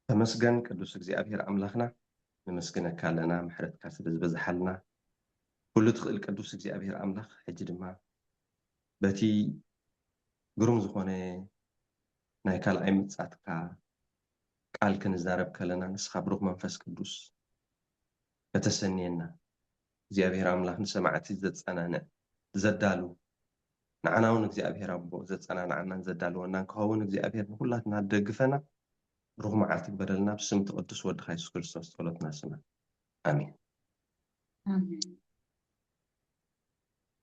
ተመስገን ቅዱስ እግዚአብሔር አምላኽና ንመስግነካ ኣለና ምሕረትካ ስለ ዝበዝሓልና ኩሉ ትኽእል ቅዱስ እግዚአብሔር አምላኽ ሕጂ ድማ በቲ ግሩም ዝኾነ ናይ ካልኣይ ምጽአትካ ቃል ክንዛረብ ከለና ንስኻ ብሩኽ መንፈስ ቅዱስ ከተሰንየና እግዚአብሔር አምላኽ ንሰማዕቲ ዘጸናንዕ ዘዳሉ ንዓና እውን እግዚአብሔር አቦ ዘጸናንዓናን ዘዳልወናን ክኸውን እግዚአብሔር ንኩላትና ደግፈና ብሩኽ መዓልቲ በደልና ብስም ተቀድስ ወድኻ ኢየሱስ ክርስቶስ ጸሎትና ስማ አሜን አሜን።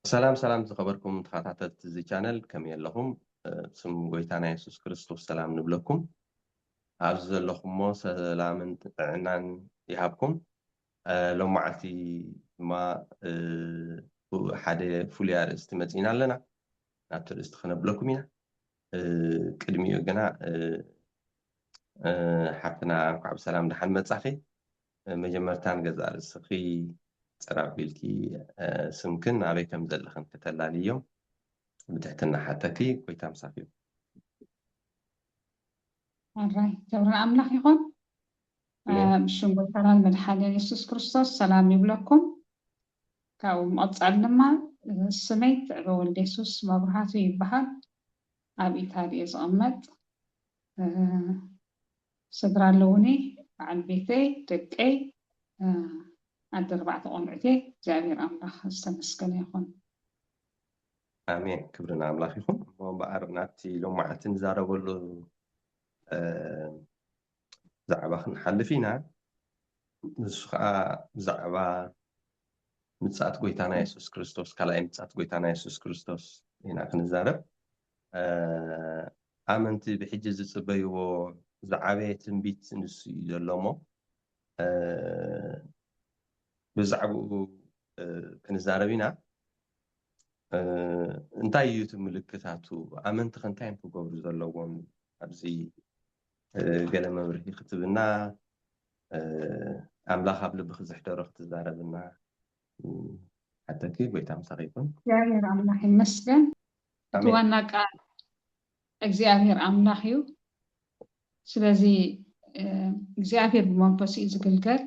ሰላም ዝኸበርኩም ተኸታተልቲ እዚ ቻነል ከመይ ኣለኹም ስም ጎይታና ኢየሱስ ክርስቶስ ሰላም ንብለኩም ኣብዚ ዘለኹሞ ሰላምን ጥዕናን ይሃብኩም ሎም መዓልቲ ድማ ሓደ ፍሉይ ኣርእስቲ መፂና ኣለና ናብቲ ርእስቲ ክነብለኩም ኢና ቅድሚኡ ግና ሓፍትና እንኳዕ ብሰላም ድሓን መጻኺ መጀመርታን ገዛ ርእስኺ ጽራቢልኪ ስምክን ኣበይ ከም ዘለኽን ከተላልዮም ብትሕትና ሓተኪ ጎይታ ምሳኺ እዩ አራይ ክብሪ አምላኽ ይኹን ብሽም ጎይታናን መድሓኒን ኢየሱስ ክርስቶስ ሰላም ይብለኩም ካብኡ መቐጻሊ ድማ ስመይ ትዕበ ወልደ ኢየሱስ መብራህቱ ይበሃል ኣብ ኢታልያ ዝቕመጥ ስድራ ኣለውኒ በዓል ቤተይ ደቀይ ዓዲ 4 ቆልዑት እግዚአብሔር አምላኽ ዝተመስገነ ይኹን አሜን ክብርና አምላኽ ይኹን እሞ በኣር ናብቲ ሎም መዓልቲ ንዛረበሉ ዛዕባ ክንሓልፍ ኢና ንሱ ከዓ ብዛዕባ ምጽኣት ጎይታና ኢየሱስ ክርስቶስ ካልኣይ ምጽኣት ጎይታና ኢየሱስ ክርስቶስ ኢና ክንዛረብ ኣመንቲ ብሕጂ ዝጽበይዎ ዝዓበየ ትንቢት ንሱ እዩ ዘሎ እሞ ብዛዕባኡ ክንዛረብ ኢና እንታይ እዩ እቲ ምልክታቱ ኣመንቲ እንታይ ክገብሩ ዘለዎም ኣብዚ ገለ መብርሂ ክትብና ኣምላኽ ኣብ ልቢ ክዝሕደሮ ክትዛረብና ሓተኪ ጎይታ ምሳኺ ይኹን እግዚአብሔር አምላኽ ይመስገን እቲ ዋና ቃል እግዚአብሔር አምላኽ እዩ ስለዚ እግዚአብሔር ብመንፈሱ እዩ ዝግልገል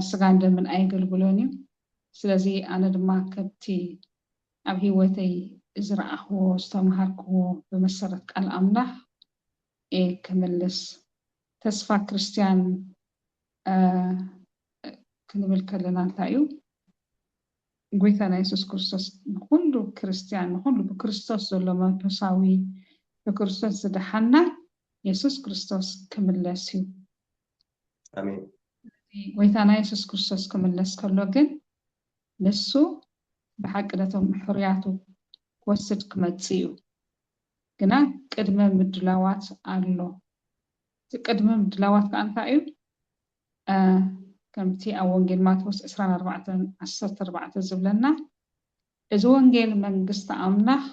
ስጋን ደምን ኣይገልግሎን እዩ ስለዚ ኣነ ድማ ከብቲ ኣብ ሂወተይ ዝረኣኽዎ ዝተምሃርክዎ ብመሰረት ቃል ኣምላኽ ክምልስ ተስፋ ክርስቲያን ክንብል ከለና እንታይ እዩ ጎይታና ኢየሱስ ክርስቶስ ንኩሉ ክርስቲያን ንኩሉ ብክርስቶስ ዘሎ መንፈሳዊ ብክርስቶስ ዝደሓና ኢየሱስ ክርስቶስ ክምለስ እዩ አሜን ጎይታና ኢየሱስ ክርስቶስ ክምለስ ከሎ ግን ንሱ ብሓቂ ነቶም ሕሩያቱ ክወስድ ክመጽእ እዩ ግና ቅድመ ምድላዋት ኣሎ እቲ ቅድመ ምድላዋት ከዓ እንታይ እዩ ከምቲ ኣብ ወንጌል ማቴዎስ 24:14 ዝብለና እዚ ወንጌል መንግስቲ ኣምላኽ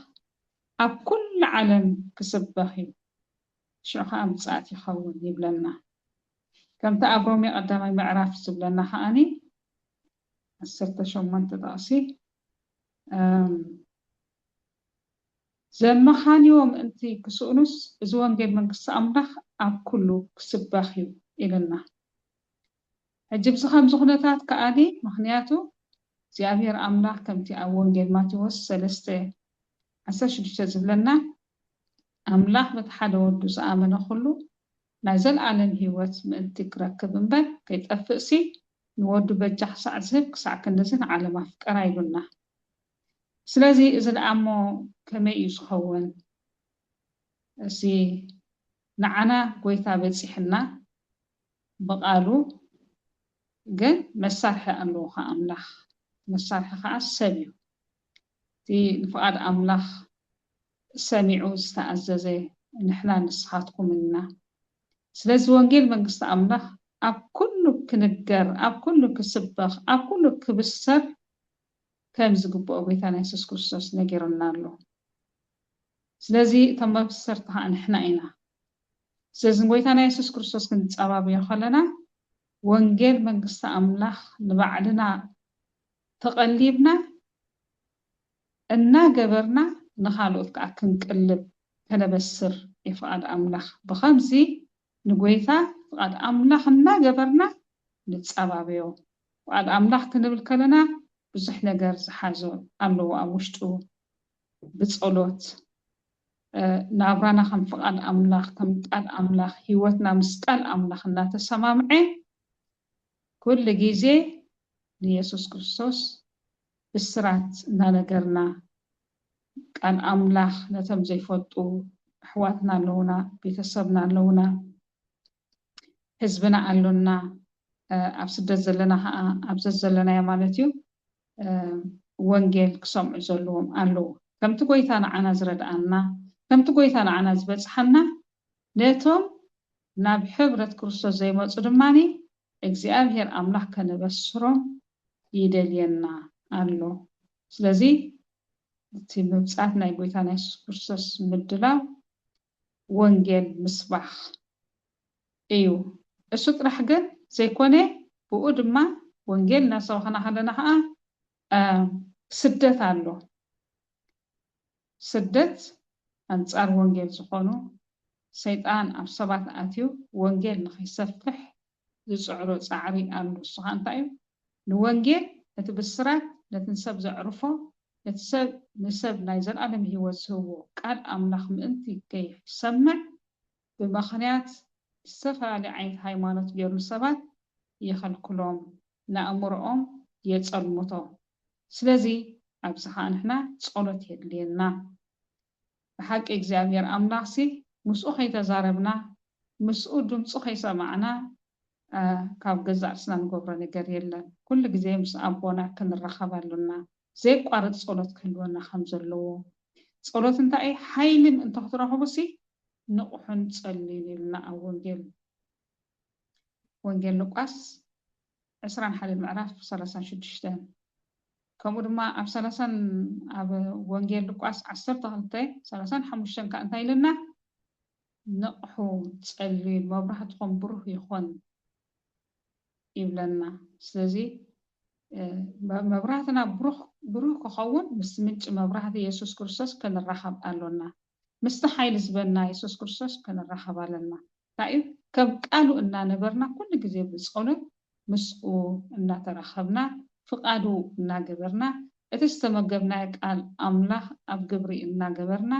ኣብ ኩሉ ዓለም ክስበኽ እዩ ሽዑ ከዓ ምጽኣት ይኸውን ይብለና ከምቲ ኣብ ሮሜ ቀዳማይ ምዕራፍ ዝብለና ከዓኒ 18 ጥቕሲ ዘመኻንዮም እንቲ ክስኡኑስ እዚ ወንጌል መንግስቲ ኣምላኽ ኣብ ኩሉ ክስበኽ እዩ ኢልና ሕጂ ብዚ ከምዚ ኩነታት ከዓኒ ምክንያቱ እግዚአብሔር ኣምላኽ ከምቲ ኣብ ወንጌል ማቴዎስ 3:16 ዝብለና ኣምላኽ በቲ ሓደ ወዱ ዝኣመነ ኩሉ ናይ ዘለኣለም ሂወት ምእንቲ ክረክብ እምበር ከይጠፍእ ሲ ንወዱ በጃ ክሳዕ ዝህብ ክሳዕ ክንደዚ ንዓለም ኣፍቀራ ኢሉና ስለዚ እዚ ደኣ እሞ ከመይ እዩ ዝኸውን እዚ ንዓና ጎይታ በፂሕና ብቓሉ ግን መሳርሒ ኣለዎ ከዓ ኣምላኽ መሳርሒ ከዓ ሰብ እዩ እቲ ንፍቓድ ኣምላኽ ሰሚዑ ዝተኣዘዘ ንሕና ንስኻትኩም ኢና ስለዚ ወንጌል መንግስቲ ኣምላኽ ኣብ ኩሉ ክንገር ኣብ ኩሉ ክስበኽ ኣብ ኩሉ ክብሰር ከም ዝግብኦ ጎይታና ኢየሱስ ክርስቶስ ነጊሩና ኣሎ ስለዚ እቶም መብሰርቲ ከዓ ንሕና ኢና ስለዚ ጎይታና ኢየሱስ ክርስቶስ ክንፀባብዮ ከለና ወንጌል መንግስቲ ኣምላኽ ንባዕልና ተቐሊብና እናገበርና ንኻልኦት ከዓ ክንቅልብ ከነበስር ይፍቃድ ኣምላኽ ብኸምዚ ንጎይታ ፍቃድ ኣምላኽ እናገበርና ንፀባብዮ ፍቃድ ኣምላኽ ክንብል ከለና ብዙሕ ነገር ዝሓዘ ኣለዎ ኣብ ውሽጡ ብፀሎት ናብራና ከም ፍቃድ ኣምላኽ ከም ቃል ኣምላኽ ሂወትና ምስ ቃል ኣምላኽ እናተሰማምዐ ኩሉ ግዜ ንየሱስ ክርስቶስ ብስራት እናነገርና ቃል ኣምላኽ ነቶም ዘይፈልጡ ኣሕዋትና ኣለውና ቤተሰብና ኣለውና ህዝብና ኣሎና ኣብ ስደት ዘለና ከዓ ኣብዚ ዘለናዮ ማለት እዩ ወንጌል ክሰምዑ ዘለዎም ኣለዉ ከምቲ ጎይታ ንዓና ዝረድኣና ከምቲ ጎይታ ንዓና ዝበፅሐና ነቶም ናብ ሕብረት ክርስቶስ ዘይመፁ ድማኒ እግዚኣብሔር ኣምላኽ ከነበስሮም ይደልየና ኣሎ ስለዚ እቲ ምብፃት ናይ ጎይታ ናይ የሱስ ክርስቶስ ምድላው ወንጌል ምስባኽ እዩ እሱ ጥራሕ ግን ዘይኮነ ብኡ ድማ ወንጌል እናሰብኽና ከለና ከዓ ስደት ኣሎ ስደት ኣንፃር ወንጌል ዝኾኑ ሰይጣን ኣብ ሰባት ኣትዩ ወንጌል ንኸይሰፍሕ ዝፅዕሮ ፃዕሪ ኣሎ እሱ ከዓ እንታይ እዩ ንወንጌል እቲ ብስራት ነቲ ሰብ ዘዕርፎ ነቲ ሰብ ንሰብ ናይ ዘለኣለም ሂወት ዝህቦ ቃል ኣምላኽ ምእንቲ ከይሰምዕ ብምኽንያት ዝተፈላለዩ ዓይነት ሃይማኖት ገይሩ ሰባት የኸልክሎም ንኣእምሮኦም የፀልሙቶም ስለዚ ኣብዚ ከዓ ንሕና ፀሎት የድልየና ብሓቂ እግዚኣብሔር ኣምላኽ ምስኡ ከይተዛረብና ምስኡ ድምፁ ከይሰማዕና ካብ ገዛእ ርእስና ንገብሮ ነገር የለን ኩሉ ግዜ ምስ ኣቦና ክንራኸብ ኣለና ዘይቋርፅ ፀሎት ክህልወና ከም ዘለዎ ፀሎት እንታይ እዩ ሓይሊ ምእንቲ ክትረኽቡ ንቑሑን ፀልዩን ኢልና ኣብ ወንጌል ሉቃስ 21 ምዕራፍ 36 ከምኡ ድማ ኣብ 30 ኣብ ወንጌል ሉቃስ 12:35 ከዓ እንታይ ኢልና ንቑሑ ፀልዩ መብራህትኩም ብሩህ ይኹን ይብለና ስለዚ መብራህትና ብሩህ ክኸውን ምስ ምንጭ መብራህቲ የሱስ ክርስቶስ ክንራኸብ ኣለና ምስቲ ሓይሊ ዝበና የሱስ ክርስቶስ ክንራኸብ ኣለና እንታይ እዩ ከም ቃሉ እናነበርና ኩሉ ግዜ ብፀሎት ምስኡ እናተራኸብና ፍቃዱ እናገበርና እቲ ዝተመገብናዮ ቃል ኣምላኽ ኣብ ግብሪ እናገበርና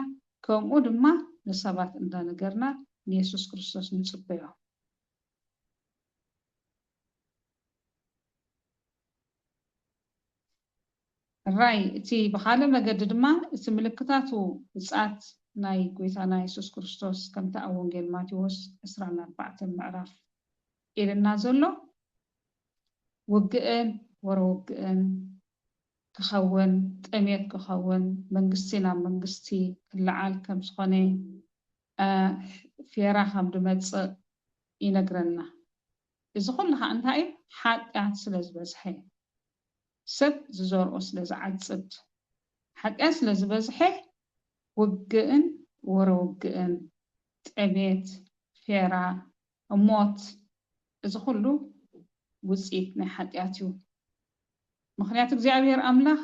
ከምኡ ድማ ንሰባት እንዳነገርና ንየሱስ ክርስቶስ ንፅበዮ ራይ እቲ ብካልእ መገዲ ድማ እቲ ምልክታቱ ብፃት ናይ ጎይታና የሱስ ክርስቶስ ከምቲ ኣብ ወንጌል ማቴዎስ 24 ምዕራፍ ኢልና ዘሎ ውግእን ወረውግእን ክኸውን ጥሜት ክኸውን መንግስቲ ናብ መንግስቲ ክለዓል ከም ዝኾነ ፌራ ከም ድመፅእ ይነግረና እዚ ኩሉ ከዓ እንታይ እዩ ሓጥያት ስለ ዝበዝሐ ሰብ ዝዘርኦ ስለ ዝዓፅድ ሓጥያት ስለ ዝበዝሐ ውግእን ወረውግእን ጥሜት ፌራ ሞት እዚ ኩሉ ውፅኢት ናይ ሓጥያት እዩ ምክንያቱ እግዚኣብሔር ኣምላኽ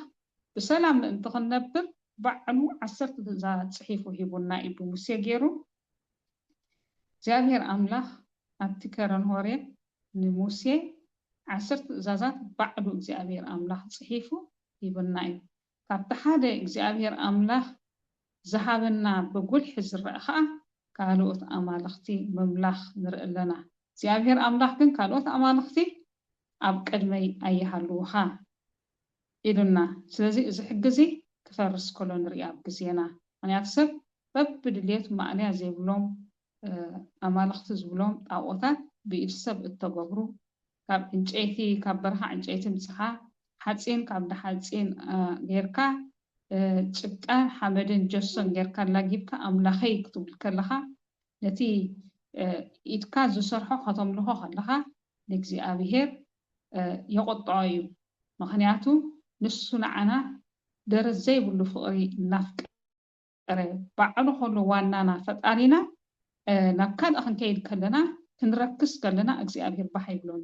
ብሰላም ምእንቲ ክንነብር ባዕሉ 10 ትእዛዛት ፅሒፉ ሂቡና እዩ ብሙሴ ገይሩ እግዚኣብሔር ኣምላኽ ኣብቲ ከረን ሆሬብ ንሙሴ 10 ትእዛዛት ባዕሉ እግዚኣብሔር ኣምላኽ ፅሒፉ ሂቡና እዩ ካብቲ ሓደ እግዚኣብሔር ኣምላኽ ዝሃበና ብጉልሒ ዝረአ ከዓ ካልኦት ኣማልኽቲ ምምላኽ ንርኢ ኣለና እግዚኣብሔር ኣምላኽ ግን ካልኦት ኣማልኽቲ ኣብ ቅድመይ ኣይሃልውኻ ኢሉና ስለዚ እዚ ሕጊ ክፈርስ ከሎ ንሪኢ ኣብ ግዜና ምክንያቱ ሰብ በብድሌቱ ማዕልያ ዘይብሎም ኣማልኽቲ ዝብሎም ጣዖታት ብኢድ ሰብ እተገብሩ ካብ ዕንጨይቲ ካብ በረኻ ዕንጨይቲ ምፅኻ ሓፂን ካብ ሓፂን ጌርካ ጭቃን ሓመድን ጀሶን ጌርካ ላጊብካ ኣምላኸይ ክትብል ከለኻ ነቲ ኢድካ ዝሰርሖ ከተምልኾ ከለኻ ንእግዚኣብሔር የቆጥዖ እዩ ምክንያቱ ንሱ ንዓና ደረስ ዘይብሉ ፍቅሪ እናፍቀረ ባዕሉ ከሎ ዋናና ፈጣሪና ናብ ካልእ ክንከይድ ከለና ክንረክስ ከለና እግዚኣብሔር ባህ ይብሎን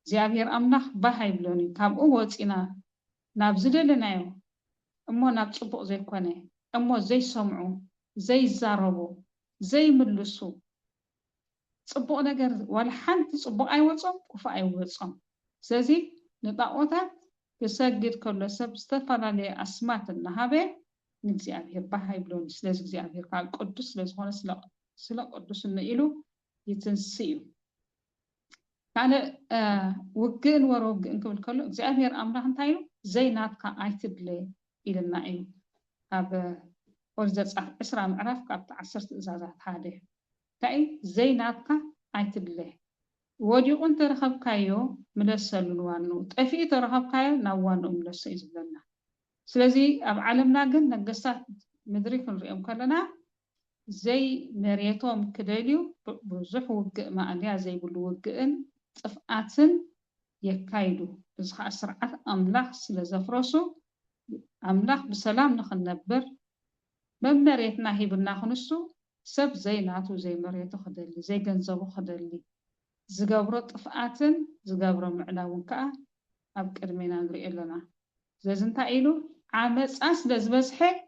እግዚኣብሔር ኣምላኽ ባህ ይብሎን ካብኡ ወፂና ናብ ዝደለናዮ እሞ ናብ ፅቡቅ ዘይኮነ እሞ ዘይሰምዑ ዘይዛረቡ ዘይምልሱ صبوا نجار ولا حد صبوا أي وصم كفا أي وصم سازي نطاقوتات كسجد كل سب استفلا لي أسمات النهابة نجزي أبير بحاي بلون سلاز جزي أبير قال قدس سلاز هون سلا قدس إنه يتنسيو كان وجن وروج إنكم الكل جزي أبير أمره تايلو زي ناتك عيتبلي إلى النعيم أب ورزت أسرع معرف كابت عشرة إزازات هذه تاي زي ناتك عيتبلي ودي أنت رخب كايو ملسل وانو تأفي ترخب كايو نوانو ملسل إزبلنا سلازي أب عالمنا جن نجسات مدرك الرئيم كلنا زي مريتهم كداليو بزح وجق ما عليها زي بلو وجقن صفقاتن يكايدو بزخ أسرعات أملاح سلازفرسو أملاح بسلام نخنبر من مريتنا هي بناخنسو سب زي ناتو زي مريتو خدلي زي جنزبو خدلي زجبرو طفقاتن زجبرو معلاون كأ أب كرمينا نري لنا زي زنتا إلو عامس أس لزبزحي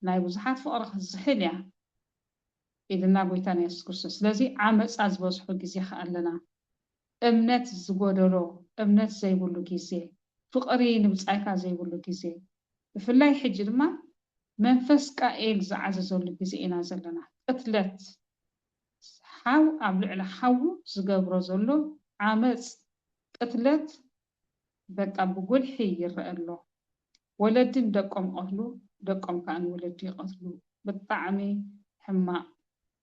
ناي بزحات فقرخ الزحليا إذا بويتان يسكرسس لازي عامس أس بزحو جزي خالنا أمنت زجودرو أمنت زي بلو جزي فقري نبزعيكا زي بلو جزي فلاي حجر ما منفس كائل زعززو لجزي إنا زلنا قتلت حاو قبل على حاو زجبرو زلو عامس قتلت بقى بقول حي يرألو ولدين دقم أهلو دقم كان ولدي قتلو بالطعمي حما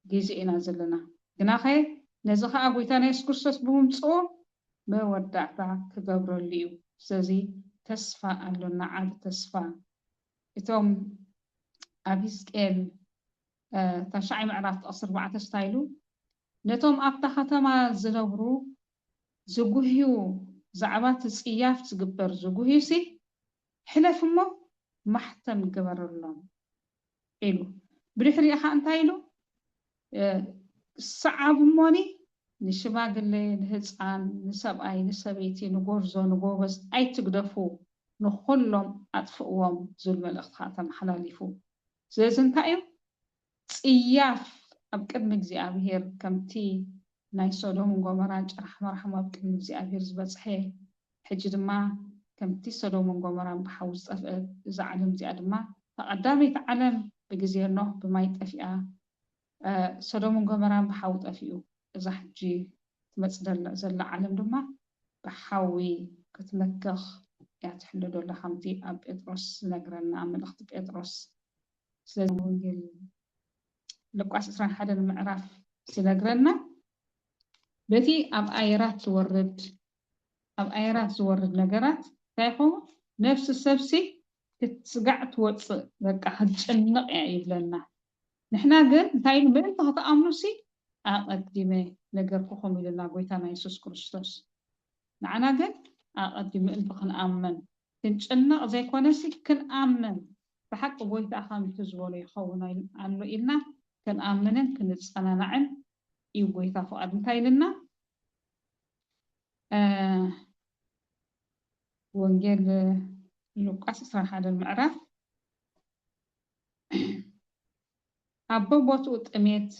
جيزي إنا زلنا جناخي نزخا أبويتان يسكرسس بممصو ما ودعتا كقبرو الليو سازي تسفى أهلونا عاد تسفى إتوم أبيسكيل تشعي معرفت أصر بعد ستايلو نتوم أبتا ختما زلورو زقوهيو زعبات السياف تقبر زقوهيو سي حلف مو محتم قبر اللهم إلو بريحري أخا أنتايلو صعب موني نشباق اللي نهزعان نسبعي نسبيتي نقورزو نقوبس أي تقدفو نخلهم أطفئوهم ظلم الأخطاء محلاليفو زيزن تايو سياف أبقد مجزي أبهير كمتي ناي صدوم وغمران جرح مرحمة أبقد مجزي أبهير زبزحي حجد ما كمتي صدوم وغمران بحوز زعلم زي أدما فقدامي تعلم بجزير نوح بما يتأفئة صدوم وغمران بحاوت أفئو إذا حجي تمتصدر زل عالم دما بحاوي كتمكخ يتحلو دولا خمتي أب إدروس نقرنا من أخت بإدروس سلازم ونجل لقواس إسران حدا المعرف سنقرنا بتي أب آيرات تورد نقرات تايخو نفس السبسي تتسقع توصل بقى هتشنق يبلنا نحنا قل تايل بنت هتأمنو سي أقدمي نقركم إلى قويتنا يسوس كريستوس نعنا قل أقدمي أنت خنأمن تنشنق زي كونسي كنأمن بحق قويت أخام تزولي خونا عنو إلنا كنأمنن كنتسقنا نعم يقويتا فؤاد تايلنا وانجيل لوقاس صراحة المعرف أبو بوتو تأميت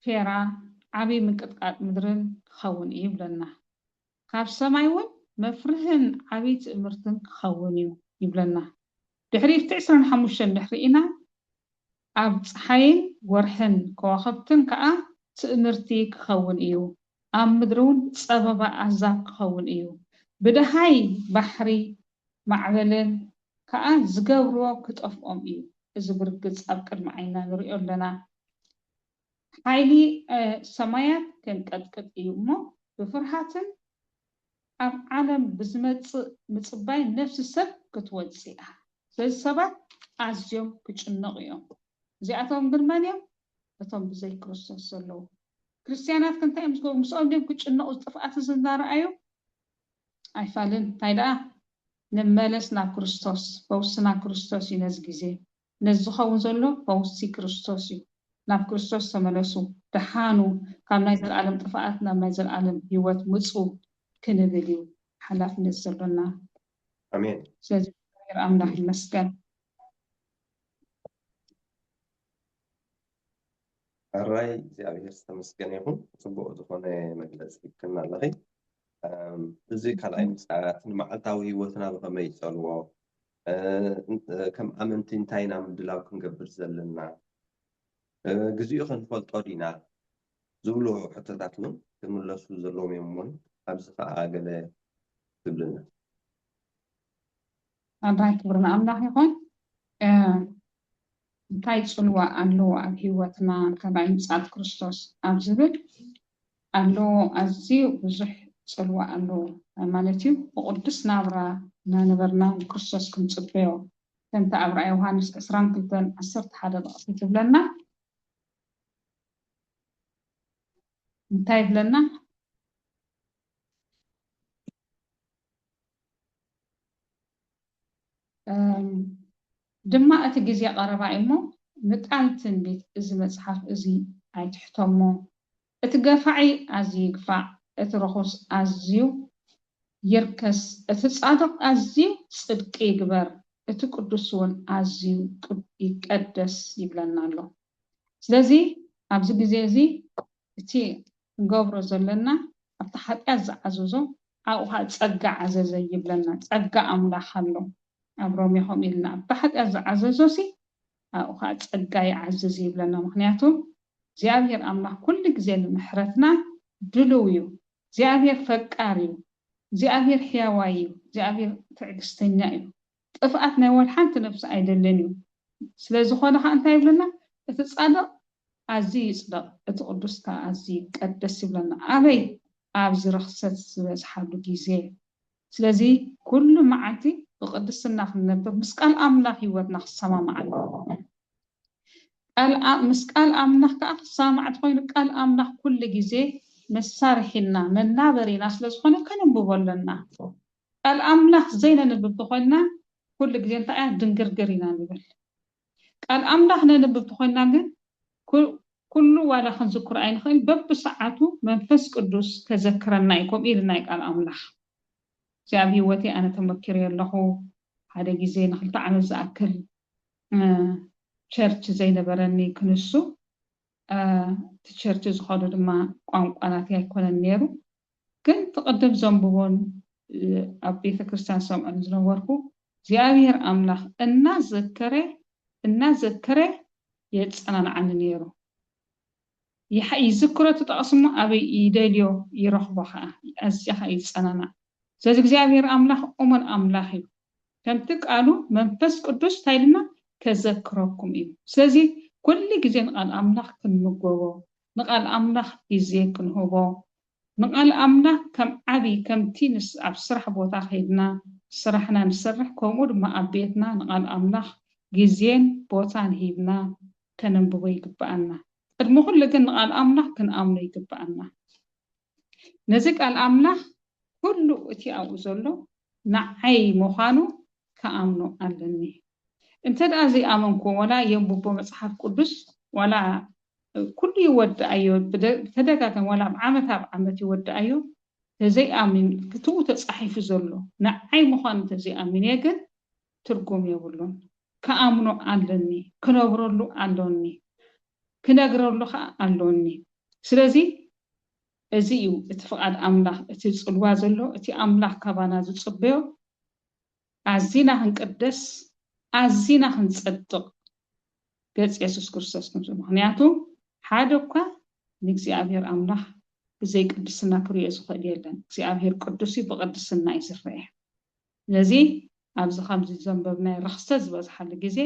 فيرا عبي من قطقات مدرن خون يبلنا خاف سمايون مفرهن عبي تأمرتن خون يبلنا دحريف تعسرن حموشن دحرينا أب صحين ورحن كواخبتن كأ تأمرتي خون إيو أم مدرون سبب عذاب خون إيو بدهاي بحري معللن كأ زقورو كتقفقم إيو إذا برقص أبكر معينا نريو لنا حايلي سمايات كان قد إيومو بفرحاتن أب عالم بزمت متصباي نفس السب كتوزيها زي السبب أزيوم كتشنقيوم زي أتوم برمانيوم أتوم بزي كريستوس اللو كريستيانات كنت أمسكو مسؤول ديم كتشنقو طفقات زندار أيو أيفالين تايدا نمالسنا كريستوس فوسنا كريستوس ينزجزي نزخون زلو فوسي كريستوس ناب كريستوس تملسو دحانو كام نايز العالم طفقاتنا نايز العالم يوت مصو كنبليو حلاف نزلنا آمين سيدي أملاح المسكن الرأي እግዚአብሔር ዝተመስገነ ይሁን ጽቡቕ ዝኾነ መግለፂ ክና ኣለኺ እዚ ካልኣይ ምጽኣት ንመዓልታዊ ህይወትና ብኸመይ ይጸልዎ ከም ኣመንቲ እንታይ ኢና ምድላው ክንገብር ዘለና ግዚኡ ክንፈልጦ ዲና ዝብሉ ሕቶታት እውን ክምለሱ ዘለዎም እዮም እሞ ኣብዚ ከዓ ገለ ትብልና ኣባይ ክብርና ኣምላኽ ይኹን እንታይ ጽልዋ ኣለዎ ኣብ ህይወትና ካልኣይ ምጽኣት ክርስቶስ ኣብ ዝብል ኣለዎ ኣዝዩ ብዙሕ ጽልዋ ኣለዎ ማለት እዩ ብቅዱስ ናብራ እናነበርና ክርስቶስ ክንጽበዮ ከምቲ ኣብ ራእይ ዮሃንስ 22:11 ትብለና እንታይ ይብለና ድማ እቲ ግዜ ቀረባ እሞ ንቃል ትንቢት እዚ መጽሓፍ እዚ ኣይትሕተሞ እቲ ገፋዒ ኣዝዩ ይግፋዕ እቲ ርኹስ ኣዝዩ ይርከስ እቲ ጻድቕ ኣዝዩ ጽድቂ ይግበር እቲ ቅዱስ እውን ኣዝዩ ይቀደስ ይብለና ኣሎ ስለዚ ኣብዚ ግዜ እዚ እቲ ንገብሮ ዘለና ኣብቲ ሓጢኣት ዝዓዘዞ ኣብኡ ጸጋ ዓዘዘ ይብለና ጸጋ ኣምላኽ ኣሎ ኣብ ሮሜ ከምኡ ኢልና ብሓጢኣት ዝዓዘዞሲ ኣብኡ ከዓ ጸጋ ይዓዝዝ ይብለና ምክንያቱ እግዚኣብሔር ኣምላኽ ኩሉ ግዜ ንምሕረትና ድልው እዩ እግዚኣብሔር ፈቃሪ እዩ እግዚኣብሔር ሕያዋይ እዩ እግዚኣብሔር ትዕግስተኛ እዩ ጥፍኣት ናይ ወል ሓንቲ ነፍሲ ኣይደልን እዩ ስለዝኾነ ከዓ እንታይ ይብለና እቲ ጻድቕ ኣዝዩ ይጽደቕ እቲ ቅዱስ ከዓ ኣዝዩ ይቀደስ ይብለና ኣበይ ኣብዚ ርኽሰት ዝበዝሓሉ ግዜ ስለዚ ኩሉ መዓልቲ ብቅድስና ክንነብር ምስ ቃል ኣምላኽ ህይወትና ክሰማማዕ ምስ ቃል ኣምላኽ ከዓ ክሰማማዕ ኮይኑ ቃል ኣምላኽ ኩሉ ግዜ መሳርሒና መናበሪና ስለዝኾነ ከነንብቦ ኣለና ቃል ኣምላኽ ዘይነንብብ እንተኮይንና ኩሉ ግዜ እንታይ ድንግርግር ኢና ንብል ቃል ኣምላኽ ነንብብ እንተኮይንና ግን ኩሉ ዋላ ክንዝክሮ ኣይንኽእል በብሰዓቱ መንፈስ ቅዱስ ከዘክረና እዩ ከምኡ ኢልና ቃል ኣምላኽ እዚ ኣብ ህይወተይ ኣነ ተመኪረ ኣለኹ ሓደ ግዜ ንክልተ ዓመት ዝኣክል ቸርች ዘይነበረኒ ክንሱ እቲ ቸርች ዝኸዱ ድማ ቋንቋናት ኣይኮነን ነይሩ ግን ትቅድም ዘንብቦን ኣብ ቤተክርስትያን ሰምዖን ዝነበርኩ እግዚኣብሔር ኣምላኽ እናዘከረ የፀናንዓኒ ነይሩ ይዝክሮ ተጠቕስሞ ኣበይ ይደልዮ ይረኽቦ ከዓ ኣዝያ ከዓ ይፀናናዕ ስለዚ እግዚኣብሔር ኣምላኽ እሙን ኣምላኽ እዩ ከምቲ ቃሉ መንፈስ ቅዱስ እንታይ ኢልና ከዘክረኩም እዩ ስለዚ ኩሉ ግዜ ንቃል ኣምላኽ ክንምገቦ ንቃል ኣምላኽ ግዜ ክንህቦ ንቃል ኣምላኽ ከም ዓብይ ከምቲ ኣብ ስራሕ ቦታ ከይድና ስራሕና ንሰርሕ ከምኡ ድማ ኣብ ቤትና ንቃል ኣምላኽ ግዜን ቦታን ሂብና ከነንብቦ ይግባአና ቅድሚ ኩሉ ግን ንቃል ኣምላኽ ክንኣምኖ ይግባአና ነዚ ቃል ኣምላኽ ኩሉ እቲ ኣብኡ ዘሎ ንዓይ ምዃኑ ከኣምኖ ኣለኒ እንተደኣ ዘይኣመንኩ ወላ የንብቦ መጽሓፍ ቅዱስ ወላ ኩሉ ይወድኣዮ ብተደጋጋሚ ወላ ኣብ ዓመት ይወድኣዮ ተዘይኣምን ክትኡ ተጻሒፉ ዘሎ ንዓይ ምዃኑ ተዘይኣምን ግን ትርጉም የብሉን ከኣምኖ ኣለኒ ክነብረሉ ኣለኒ ክነግረሉ ከዓ ኣለኒ ስለዚ እዚ እዩ እቲ ፍቃድ ኣምላኽ እቲ ጽልዋ ዘሎ እቲ ኣምላኽ ካባና ዝጽበዮ ኣዝና ክንቅደስ ኣዝና ክንጸድቕ ገጽ የሱስ ክርስቶስ ከምዚ ምክንያቱ ሓደ እኳ ንእግዚኣብሔር ኣምላኽ ብዘይ ቅድስና ክርኦ ዝኽእል የለን እግዚኣብሔር ቅዱስ እዩ ብቅድስና እዩ ዝርአ ስለዚ ኣብዚ ከምዚ ዘንበብናይ ርክሰት ዝበዝሓሉ ግዜ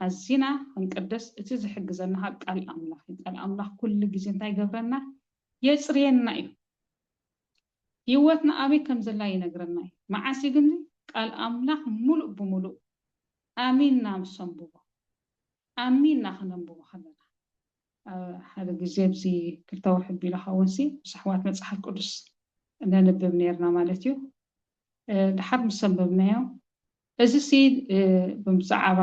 ኣዝና ክንቅደስ እቲ ዝሕግዘና ቃል ኣምላኽ እዩ ቃል ኣምላኽ ኩሉ ግዜ እንታይ ገብረና የጽርየና እዩ ህይወትና ኣበይ ከም ዘላ ይነግረና እዩ መዓሲ ግን ቃል ኣምላኽ ሙሉእ ብሙሉእ ኣሚንና ምስ ኣንብቦ ኣሚንና ክነንብቦ ከለና ሓደ ግዜ ብዚ ክልተ ወርሒ ኣቢሉ ከውንሲ ምስ ኣሕዋት መፅሓፍ ቅዱስ ነንብብ ነርና ማለት እዩ ድሓር ምስ ኣንበብናዮ እዚ ብዛዕባ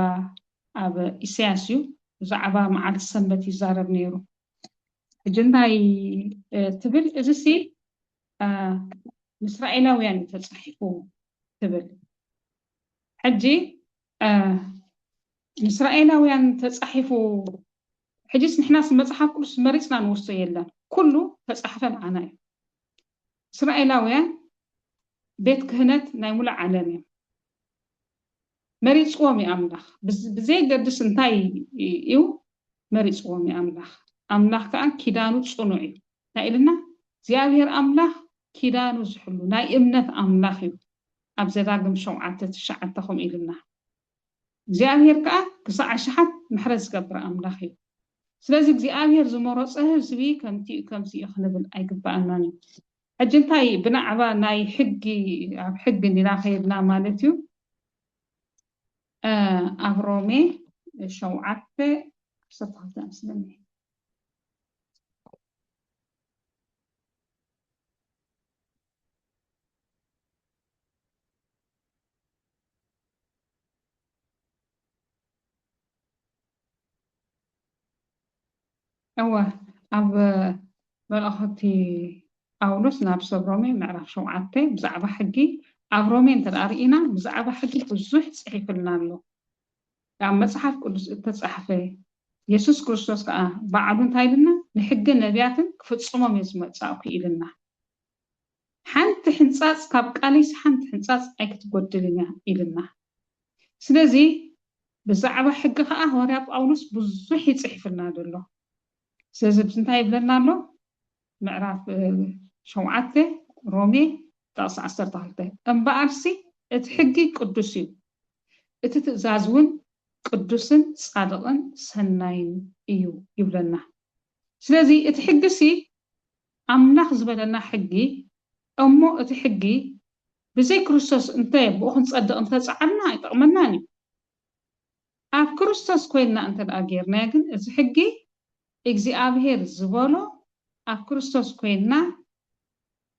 ኣብ ኢሳያስ እዩ ብዛዕባ መዓልቲ ሰንበት ይዛረብ ነይሩ ሕጂ እንታይ ትብል እዚ ንእስራኤላውያን ተጻሒፉ ትብል ሕጂ ንእስራኤላውያን ተጻሒፉ حجيس نحناس مصحف كل مريسنا نوصل يلا كله تصحفا معنا إسرائيلاويان بيت كهنت نايمولا عالمي مريض قومي أملاخ بزي قدس انتاي إيو مريض قومي أملاخ كأن كيدانو تصنعي نايلنا زيابير أملاخ كيدانو زحلو ناي إمنت أملاخي أبزداقم شوعاتة تشعاتهم إلنا زيابير كأن كساع شحات محرز قبر أملاخي سلازك زيابير زمورس زبي كمسي يخنبن أي قبأناني أجنتاي بنعبا ناي حقي نلا خيرنا مالتيو أبرومي شوعاتة ستة أسلمي أب بالأخذتي أولوس نابس أبرومي معرف شوعاتة بزعبا حقي أبرومي انت الأرئينا بزعبا حقي بزوح تصحيف لنا يعني مصحف قدس التصحفي يسوس كريستوس كأ بعضن تايلنا نحق النبياتن كفتصمم يزمت ساوكي إلنا حنت حنصاص كاب قاليس حنت حنصاص أي كتقدلنا إلنا سلازي بزعبا حق خا هوريا أولوس بزوح يصحيف لنا دلو سلازي بزنتاي بلنا له معرف شوعاتة رومي تقص 10 أمبارسي اتحقي قدسي اتتزازون قدسن صادقن سناين إيو يبلنا سلازي اتحقسي أملاخ زبلنا حقي أمو اتحقي بزي كريستوس انتي بوخن صدق انت صعبنا يطقمناني أف كريستوس كوينا انت الأجيرنا يكن اتحقي إجزي أبهير زبالو أف كريستوس كوينا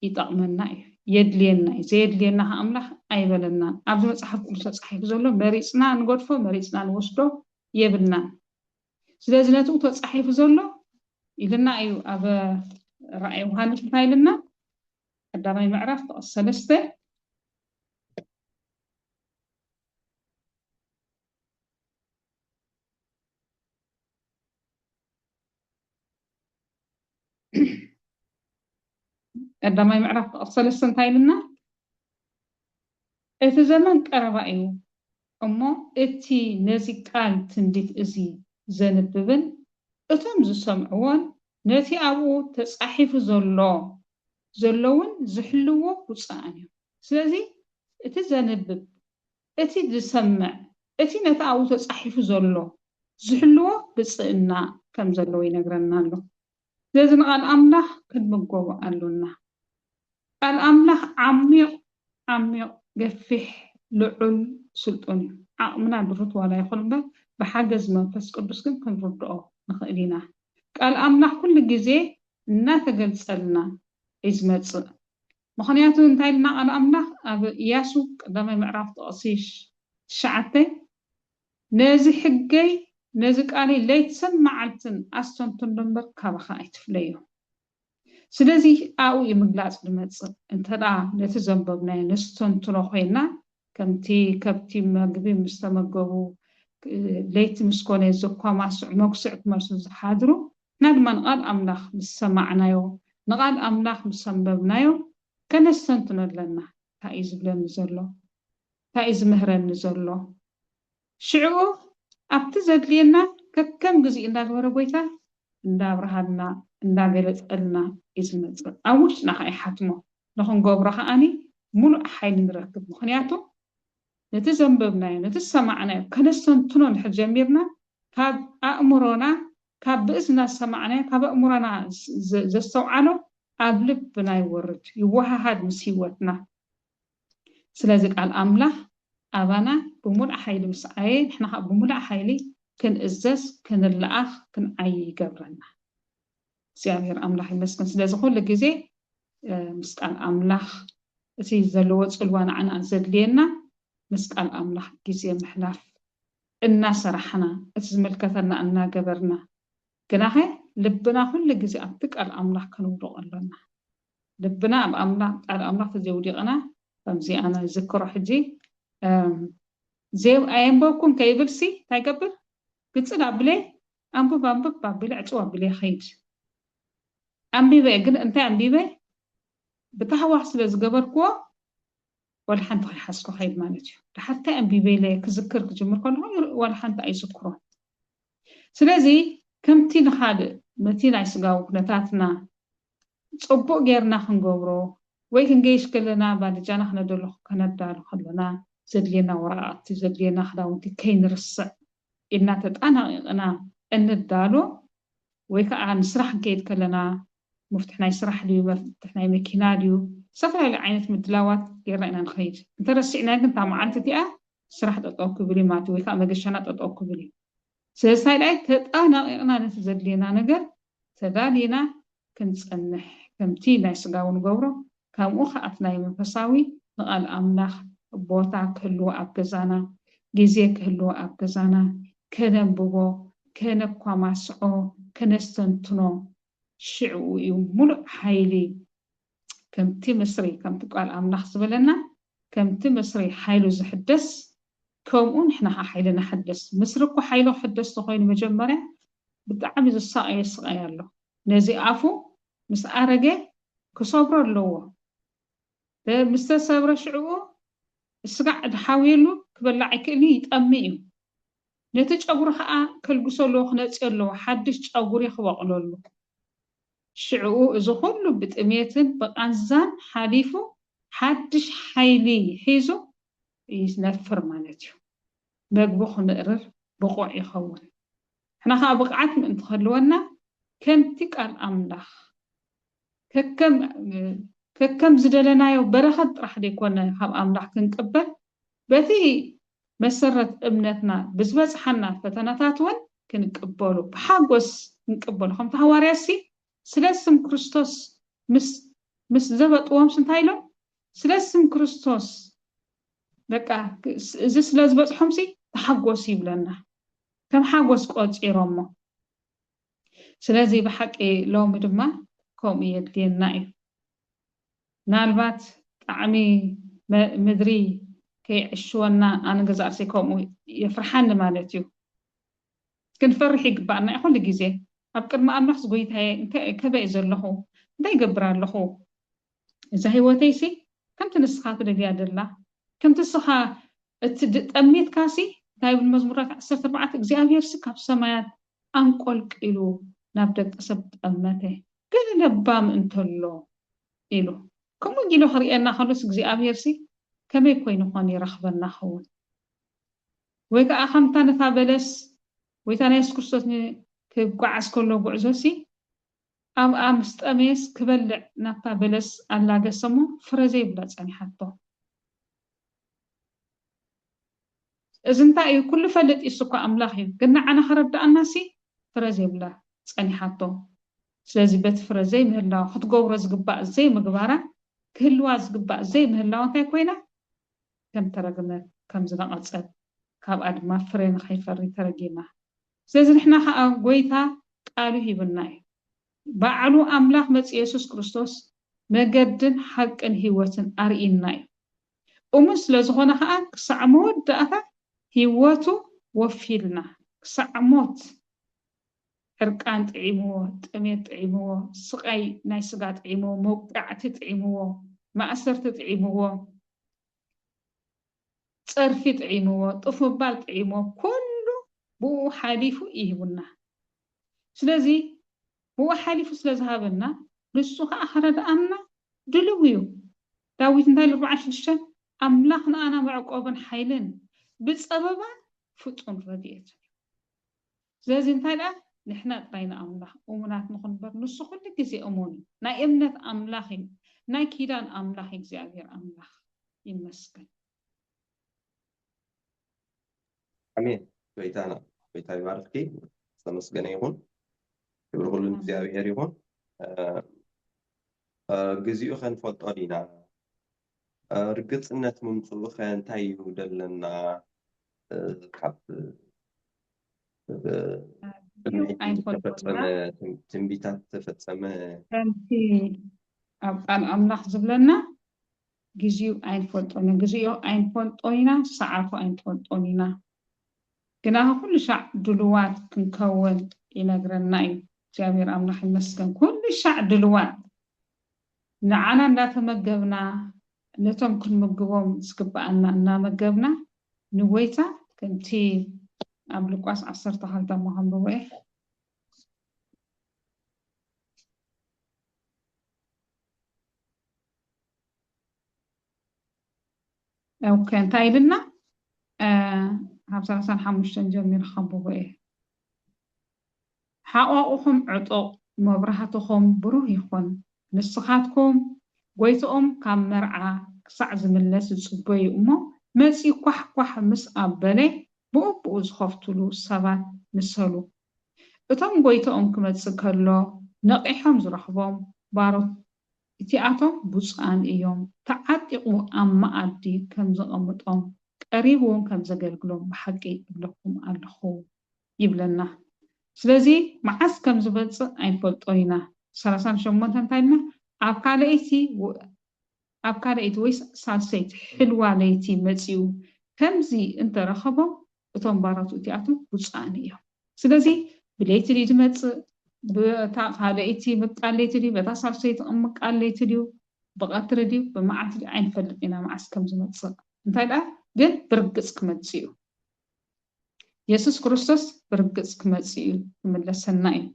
يطقمنا يدلينا زيدلينا أملاخ أيبلنا أبزو مصحف قدس صحيح زولو مريسنا نغدفو مريسنا نوسدو يبلنا سلازي نتو تصحيف زولو إلنا أيو أب رأي يوحنس تايلنا قدامي معرف السلسته قدامي معرف السلسته تايلنا إذا زمان قرب أيو أمو إتي نزي قال تنديت إزي زنببن أتم زسمعون نتي أبو تصحيف زلون زحلوه وصانيو سلازي إتي زنبب إتي زسمع إتي نتا أبو تصحيف زحلوه بصئنا كم زلو ينقرنا له سلازي نقال أملاح كدمقوه قالونا الأملاح عميق قفح لعل سلطاني عقمنا برد ولا يخلنا بحاجز منفس قدس كن نردقه نخلينا قال أملاح كل جزء ناتجل سألنا إزمت مخنياتو انتايلنا قال أملاح ياسو قدامي معرف تقصيش شعته نازي حقي نازي قالي ليت سمعتن أستون تنبر كابخا يتفليو سلازي أو يمجلس لمتص أنت لا نتزنببنا نستون تروحينا كمتي كبتي مجبي مستمجبو ليت مسكوني زكوا ماسع مقصع مرسوز حادرو نادمان قال أملاخ مسمعنايو نقال أملاخ مسمببنايو كنستون تنلنا تايز بلن نزلو تايز مهرن نزلو شعو أبتزدلينا كم جزء إندا وربويتا إندا برهادنا إندا قلتقلنا إزمت أوش نخي حتمو نخون قبرها أني ملو أحيل نركب مخنياتو نتزنببنا نتسمعنا كنستون تنون حجميرنا كاب أأمرنا كاب بإذن سمعنا كاب أمرنا زستوعانو أبلبنا يورد يوهاد مسيوتنا سلازك الأملاح أبانا بمول أحيل مسعين إحنا بمول أحيلي كن إزاز كن الأخ كن أي قبرنا سيابير أملاح المسكن سلازي كل جزي مسكن أملاح سي زلوات الوان عنا زدلينا مسكن أملاح جزي محلاف الناس رحنا اتزملكتنا أننا قبرنا كناهي لبنا كل جزي أبتك الأملاح كانوا لنا لبنا الأملاح تزودي أنا فمزي أنا ذكر حجي زيو أيام بوكم كيبلسي تايقبل قلت لها بلي أنبب بابلي أتوا بلي خيد أنبيبة جن أنت أنبيبة بتحوح سلز جبر كوا ولا حنت حسكو خيد مالتي حتى أنبيبة لي كذكر كجمر كله ولا حنت أي سكرون سلازي كم تين خاد متين عيسقاو نتاتنا صبو غيرنا خنغورو ወይ ክንገይሽ ከለና ባልጃና ክነደሎ ከነዳሉ ከለና ዘድልየና ወረቃቅቲ ዘድልየና ክዳውንቲ ከይንርስዕ ኢልና ተጣናቂቕና እንዳሎ ወይ ከዓ ንስራሕ ክንከይድ ከለና መፍትሕ ናይ ስራሕ ድዩ መፍትሕ ናይ መኪና ድዩ ዝተፈላለዩ ዓይነት ምድላዋት ጌርና ኢና ንኸይድ እንተረሲዕና ግን እታ መዓልቲ እቲኣ ስራሕ ጠጠው ክብል እዩ ማለት ወይ ከዓ መገሻና ጠጠው ክብል እዩ ስለዚ ላይ ተጣናቂቕና ነቲ ዘድልየና ነገር ተዳሊና ክንፀንሕ ከምቲ ናይ ስጋው ንገብሮ ከምኡ ከኣት ናይ መንፈሳዊ ንቓል ኣምላኽ ቦታ ክህልዎ ኣብ ገዛና ግዜ ክህልዎ ኣብ ገዛና ከነንብቦ ከነኳማስዖ ከነስተንትኖ ሽዕኡ እዩ ሙሉእ ሓይሊ ከምቲ ምስሪ ከምቲ ቃል ኣምላኽ ዝበለና ከምቲ ምስሪ ሓይሉ ዝሕደስ ከምኡ ንሕና ሓይልና ሕደስ ምስሪ እኮ ሓይሉ ሕደስ ተኮይኑ መጀመርያ ብጣዕሚ ዝሳቀየ ስቃይ ኣሎ ነዚ ኣፉ ምስ ኣረገ ክሰብሮ ኣለዎ مستسابرة شعوه السقع دحاويلو كبلع كلي يطمئ نتج أقولها كل جسلو خنات يلو حدش أقول يخوقلو شعوه إذا كله بتأميتن بقنزان حليفه حدش حيلي حيزو يسنفر مالتيو بقبخ نقرر بقوع يخون احنا خابقعات من تخلونا كنتك الأملاخ كم زدلنا يو برخت راح يكون خاب أملاح كنقبل بثي مسرت ابنتنا بزبز حنا فتناتاتون كنقبلو بحاجوس كنقبلو خم تهواريسي سلسم كريستوس مس زبط وهم سنتايلو سلسم كريستوس بقى إذا سلزبط حمسي تحاجوس يبلنا كم حاجوس قوت إيرامو سلازي بحق لو مدما كوم يدين نايف نالبات طعمي مدري كي عشونا أنا جزء سيكم يفرحان مالتيو كنفرحي قبعنا يقول لي جزء أبكر ما أنا حسب قيت هاي كبيز له ده يقبر له إذا هو تيسي كم تنسخات الرياض الله كم تنسخها تأميت كاسي طيب المزمورات عشرة أربعة أجزاء يرسك بسمايات أنقل إلو نبدأ أسبت أمته كل نبام أنتلو إلو كم جيلو خريئنا خلص أجزاء يرسي كم يكون يخوني رخبنا خون ويك أخمتنا ثابلس ويتانا يسكرستني كبقعس كله قعزوسي أم استأميس كبلع نثابلس ألا قسمو فرزي بلاد ساني حتى إذن تاي كل فلت إسوكا أملاخي قلنا أنا خرد الناسي فرزي بلاد ساني حتى سلازي بيت فرزي مهلا خد قورز قباء زي مقبارة كل واز قباء زي مهلا وانتاي كوينة كم ترقنا كم زنا أصل كاب أدما فرين خيفري ترقينا سلازي نحنا حقا قويتا قالوا هي بالناي بعلو أملاخ مس يسوس كريستوس مجدن حق هيوتن أرئيناي ومس لزغنا حقا كسعمود داتا هيوتو وفيلنا كسعمود حرقان تعيمو تأميت تعيمو سقاي ناي سقا تعيمو موقعت تعيمو مأسر تعيمو صرفي تعيمو طفبال تعيمو كله بو حليفو إيهبنا سلازي هو حليفو سلازهابنا لسوها أخرد أمنا دلويو داويت نتايل 24 أملاخنا أنا معقوبا حيلين بسببا فتون رديت سلازي نتايل نحنا طينا أملاخ ومنات نخنبر نسو كل كزي أموني نا إمنت أملاخي نا كيدان أملاخي زيادير أملاخ يمسكن أمين بيتانا بيتاي باركي سمسكن يهون يقول لهم زيادير يهون جزيء خن فطرينا رجت إنت منصوب خن تايو دلنا كاب تنبيتات تفتسمة كنتي أملاخ زبلنا جزيء أين فطرنا جزيء أين فطرنا سعرف أين فطرنا كنا كل شيء دلوات كنكون ينقرنا እግዚአብሔር አምላክ ይመስገን ኩሉ ሻዕ ድልዋት ንዓና እንዳተመገብና ነቶም ክንምግቦም ዝግባአና እናመገብና ንጎይታ ከምቲ ኣብ ሉቃስ 12 መሃንበቦ اوكي እንታይ ኢልና ኣብ 35 ጀሚር ከንብቦ ሓቋቁኹም ዕጡቕ መብራህትኹም ብሩህ ይኹን ንስኻትኩም ጎይትኦም ካብ መርዓ ክሳዕ ዝምለስ ዝፅበዩ እሞ መፂ ኳሕ ምስ ኣበለ ብኡብኡ ዝኸፍትሉ ሰባት ምሰሉ እቶም ጎይትኦም ክመፅእ ከሎ ነቂሖም ዝረኽቦም ባሮት እቲኣቶም ብፁዓን እዮም ተዓጢቑ ኣብ መኣዲ ከም ዘቐምጦም ቀሪቡ እውን ከም ዘገልግሎም ብሓቂ ይብለኩም ኣለኹ ይብለና ስለዚ መዓስ ከም ዝበፅእ ኣይንፈልጦ ኢና 38 እንታይ ኢልና ኣብ ካልአይቲ ወይ ሳልሰይቲ ሕልዋ ለይቲ መፂኡ ከምዚ እንተረኸቦም እቶም ባሮት እቲኣቶም ብፁዓን እዮም ስለዚ ብለይቲ ድዩ ዝመፅእ በታ ካልአይቲ ምቃለይቲ ድዩ በታ ሳልሰይቲ ምቃለይቲ ድዩ ብቐትሪ ድዩ ብመዓልቲ ድዩ ኣይንፈልጥ ኢና መዓስ ከም ዝመፅእ እንታይ ደኣ ግን ብርግፅ ክመፅእ እዩ ኢየሱስ ክርስቶስ ብርግፅ ክመፅእ እዩ ክምለሰና እዩ